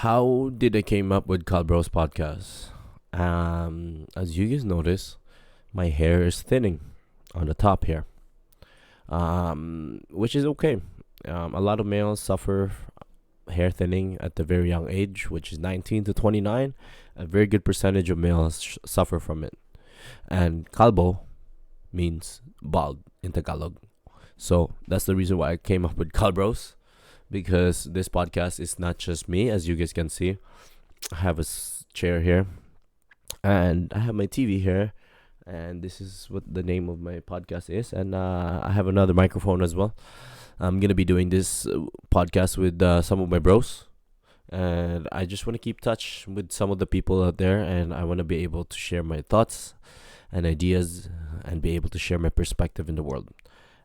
How did I came up with Kalbros Podcast? As you guys notice, my hair is thinning on the top here, which is okay. A lot of males suffer hair thinning at the very young age, which is 19 to 29. A very good percentage of males suffer from it. And Kalbo means bald in Tagalog. So that's the reason why I came up with Kalbros, because this podcast is not just me, as you guys can see. I have a chair here, and I have my TV here, and this is what the name of my podcast is. And I have another microphone as well. I'm gonna be doing this podcast with some of my bros, and I just want to keep touch with some of the people out there, and I want to be able to share my thoughts and ideas, and be able to share my perspective in the world.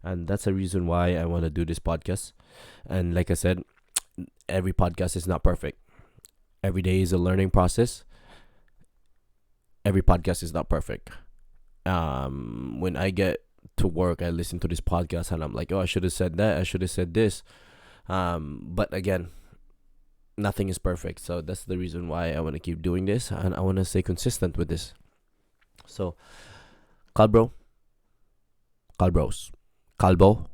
And that's the reason why I want to do this podcast. And like I said, every podcast is not perfect. Every day is a learning process. Every podcast is not perfect. When I get to work, I listen to this podcast and I'm like, oh, I should have said that. I should have said this. But again, nothing is perfect. So that's the reason why I want to keep doing this, and I want to stay consistent with this. So, Kalbro, Kalbros. Kalbo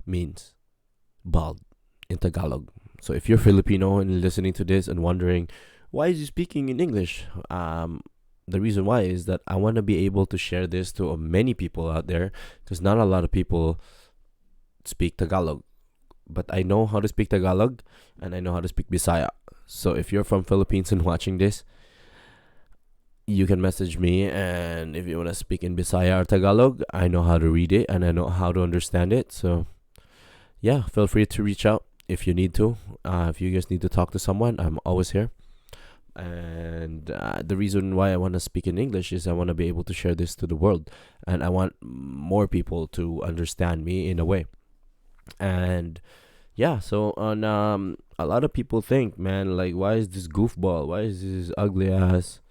means bald in Tagalog. So if you're Filipino and listening to this and wondering why is he speaking in English, the reason why is that I want to be able to share this to many people out there, because not a lot of people speak Tagalog. But I know how to speak Tagalog, and I know how to speak Bisaya. So if you're from Philippines and watching this, you can message me, and if you want to speak in Bisaya or Tagalog, I know how to read it and I know how to understand it. So yeah, feel free to reach out if you need to. If you guys need to talk to someone, I'm always here. And the reason why I want to speak in English is I want to be able to share this to the world, and I want more people to understand me in a way. And yeah, so on a lot of people think, man, like, why is this goofball, why is this ugly ass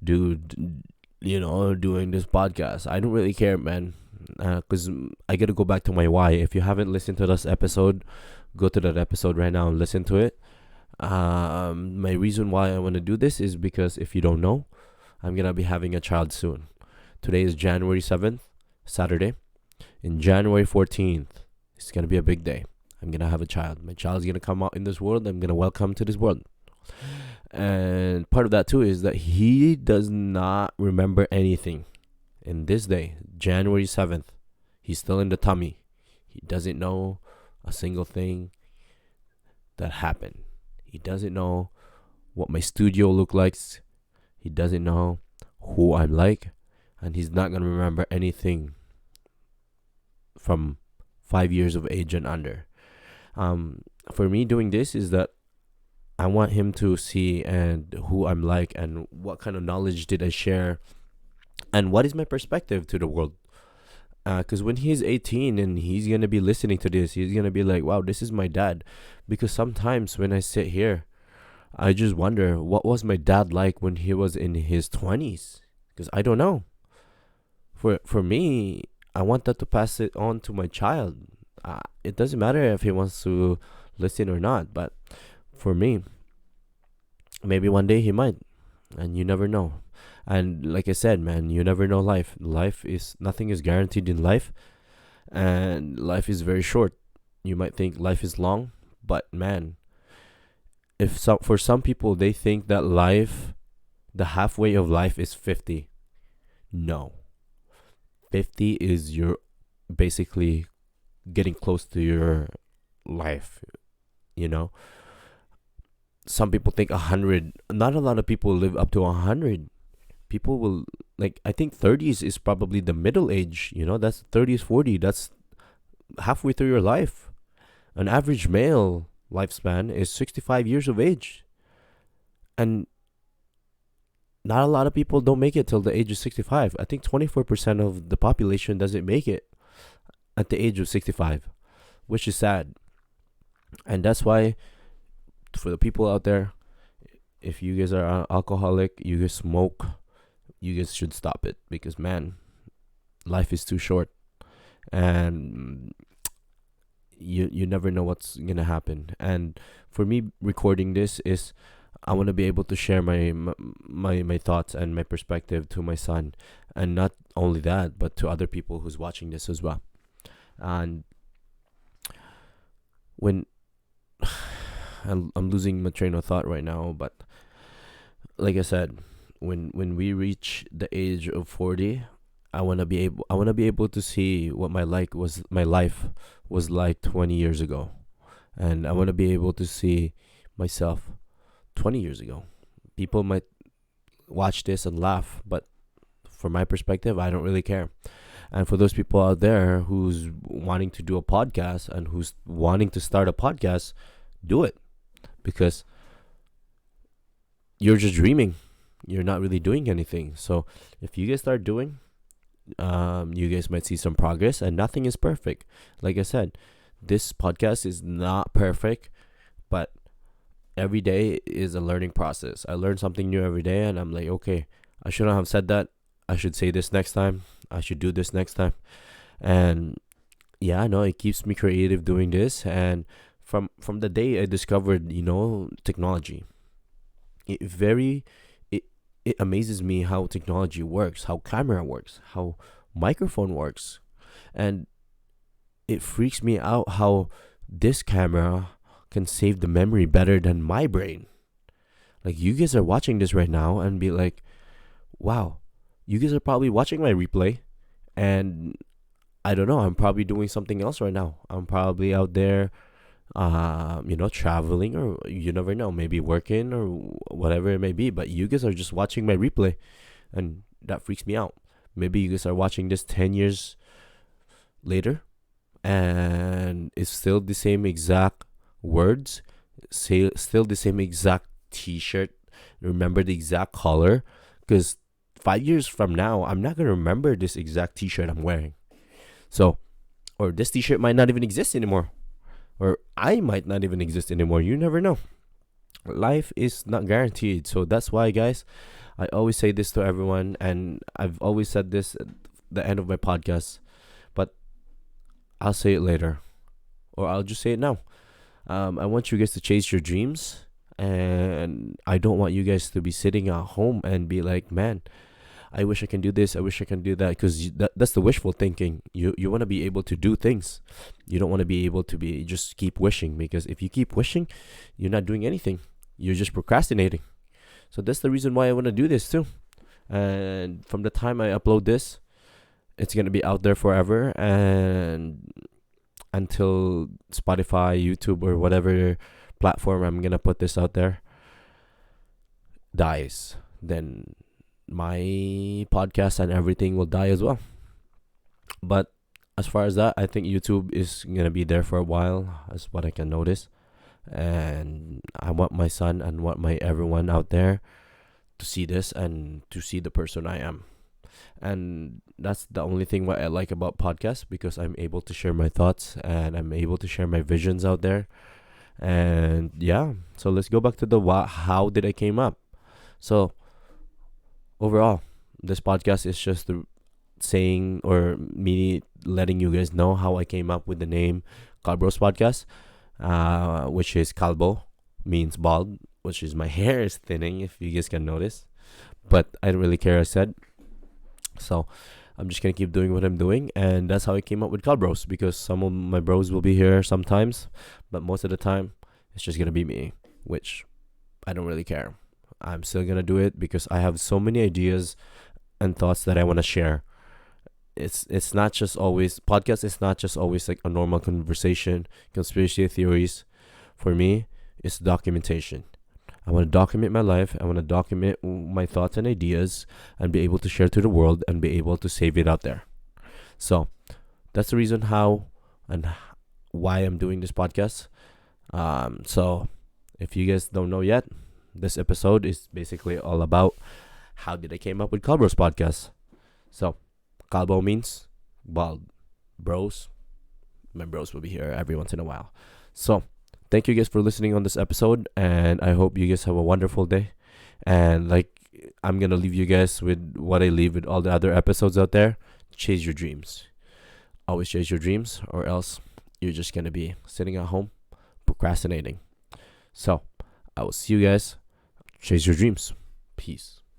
dude, doing this podcast? I don't really care, man, because I gotta go back to my why. If you haven't listened to this episode, go to that episode right now and listen to it. My reason why I want to do this is because, if you don't know, I'm gonna be having a child soon. Today is January 7th, Saturday. In January 14th, it's gonna be a big day. I'm gonna have a child. My child's gonna come out in this world. I'm gonna welcome to this world. And part of that too is that he does not remember anything in this day, January 7th. He's still in the tummy. He doesn't know a single thing that happened. He doesn't know what my studio look like. He doesn't know who I'm like, and he's not gonna remember anything from 5 years of age and under. For me, doing this is that I want him to see and who I'm like, and what kind of knowledge did I share, and what is my perspective to the world. Because when he's 18 and he's gonna be listening to this, he's gonna be like, wow, this is my dad. Because sometimes when I sit here, I just wonder, what was my dad like when he was in his 20s? Because I don't know. For me, I want that to pass it on to my child. It doesn't matter if he wants to listen or not, but for me, maybe one day he might, and you never know. And like I said, man, you never know. Life is, nothing is guaranteed in life, and life is very short. You might think life is long, but man, if some for some people they think that life, the halfway of life is 50. No, 50 is your, basically, getting close to your life. You know, some people think 100. Not a lot of people live up to 100. People will, like, I think 30s is probably the middle age. That's 30s, 40. That's halfway through your life. An average male lifespan is 65 years of age. And not a lot of people don't make it till the age of 65. I think 24% of the population doesn't make it at the age of 65, which is sad. And that's why, for the people out there, if you guys are alcoholic, you guys smoke, you guys should stop it, because man, life is too short, and you never know what's gonna happen. And for me, recording this is I want to be able to share my thoughts and my perspective to my son, and not only that, but to other people who's watching this as well. And when I'm losing my train of thought right now, but like I said, when we reach the age of 40, I want to be able to see what my life was like 20 years ago, and I want to be able to see myself 20 years ago. People might watch this and laugh, but from my perspective, I don't really care. And for those people out there who's wanting to do a podcast and who's wanting to start a podcast, do it, because you're just dreaming. You're not really doing anything. So if you guys start doing, you guys might see some progress, and nothing is perfect. Like I said, this podcast is not perfect, but every day is a learning process. I learn something new every day, and I'm like, okay, I shouldn't have said that. I should say this next time. I should do this next time. And yeah, no, it keeps me creative doing this. And from the day I discovered, technology, it very it it amazes me how technology works, how camera works, how microphone works. And it freaks me out how this camera can save the memory better than my brain. Like, you guys are watching this right now and be like, wow, you guys are probably watching my replay, and I don't know, I'm probably doing something else right now. I'm probably out there, traveling, or you never know, maybe working or whatever it may be. But you guys are just watching my replay, and that freaks me out. Maybe you guys are watching this 10 years later, and it's still the same exact words, still the same exact t-shirt, remember the exact color, because 5 years from now, I'm not going to remember this exact t-shirt I'm wearing. So, or this t-shirt might not even exist anymore, or I might not even exist anymore. You never know. Life is not guaranteed. So that's why, guys, I always say this to everyone, and I've always said this at the end of my podcast, but I'll say it later, or I'll just say it now. I want you guys to chase your dreams, and I don't want you guys to be sitting at home and be like, man, I wish I can do this, I wish I can do that, because that's the wishful thinking. You want to be able to do things. You don't want to be able to be just keep wishing, because if you keep wishing, you're not doing anything. You're just procrastinating. So that's the reason why I want to do this too. And from the time I upload this, it's going to be out there forever, and until Spotify, YouTube, or whatever platform I'm going to put this out there dies, then my podcast and everything will die as well. But as far as that, I think YouTube is going to be there for a while, as what I can notice. And I want my son and want my everyone out there to see this and to see the person I am. And that's the only thing what I like about podcasts, because I'm able to share my thoughts and I'm able to share my visions out there. And yeah, so let's go back to the how did I came up. So overall, this podcast is just the saying, or me letting you guys know how I came up with the name Kalbros Podcast, which is Kalbo, means bald, which is my hair is thinning, if you guys can notice. But I don't really care, I said. So I'm just going to keep doing what I'm doing. And that's how I came up with Kalbros, because some of my bros will be here sometimes, but most of the time, it's just going to be me, which I don't really care. I'm still going to do it because I have so many ideas and thoughts that I want to share. It's not just always, podcast is not just always like a normal conversation, conspiracy theories. For me, it's documentation. I want to document my life. I want to document my thoughts and ideas and be able to share to the world and be able to save it out there. So that's the reason how and why I'm doing this podcast. So if you guys don't know yet, this episode is basically all about how did I came up with Kalbros Podcast. So Kalbo means bald. Bros, my bros will be here every once in a while. So thank you guys for listening on this episode, and I hope you guys have a wonderful day. And like, I'm gonna leave you guys with what I leave with all the other episodes out there. Chase your dreams. Always chase your dreams, or else you're just gonna be sitting at home procrastinating. So I will see you guys chase your dreams. Peace.